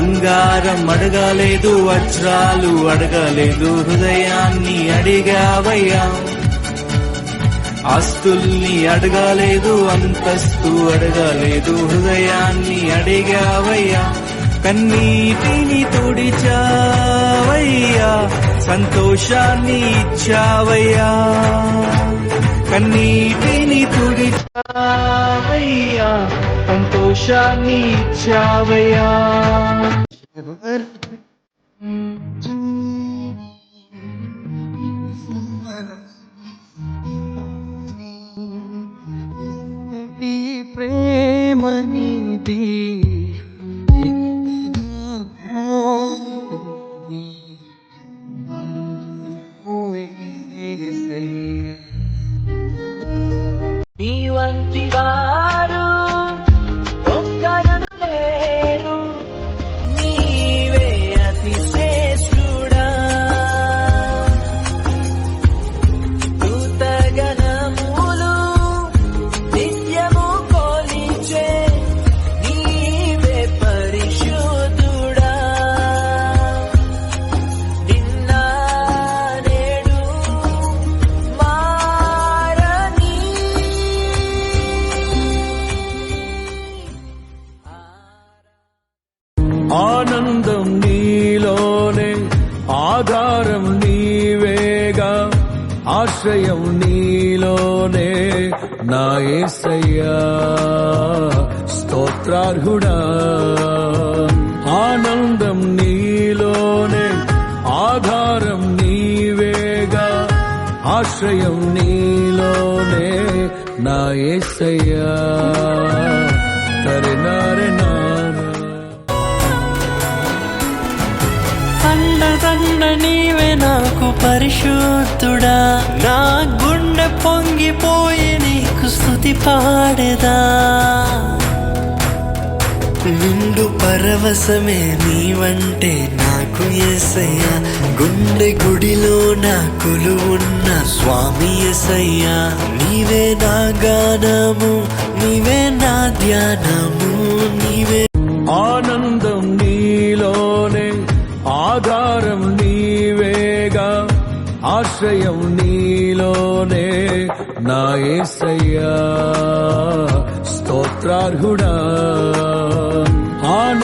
బంగారం అడగలేదు, వజ్రాలు అడగలేదు, హృదయాన్ని అడిగావయ్యా. ఆస్తుల్ని అడగలేదు, అంతస్తు అడగలేదు, హృదయాన్ని అడిగావయ్యా. కన్నీటిని తుడిచావయ్యా, సంతోషాన్ని ఇచ్చావయ్యా. కన్నీటిని తుడిచావయ్యా, సంతోషాన్ని ఇచ్చావయ్యా. నీ ప్రేమ నీది నీ వంటి వారు ఒక్కరు లేరు, నీవే అతి శ్రేష్ఠుడా. దూతగణములు నిత్యము కొలిచే నీవే పరిశుద్ధుడా. నిన్న నేడు మారని ఆనందం నీలోనే, ఆధారం నీవేగా, ఆశ్రయం నీలోనే నా యేసయ్యా. స్తోత్రార్హుడా. ఆనందం నీలోనే, ఆధారం నీవేగా, ఆశ్రయం నీలోనే నా యేసయ్యా. తరినారెనా అండదండ నీవే నాకు పరిశుద్ధుడా. నా గుండె పొంగిపోయి నీకు స్తుతి పాడేదా. నిండు పరవశమే నీవంటే నాకు యేసయ్యా. గుండె గుడిలో నా కొలువున్న స్వామి యేసయ్యా. నీవే నా గానము, నీవే నా ధ్యానము, నీవే. ఆనందం నీలోనే, ఆధారం నీవేగా, ఆశ్రయం నీలోనే నా యేసయ్యా. స్తోత్రార్హుడా.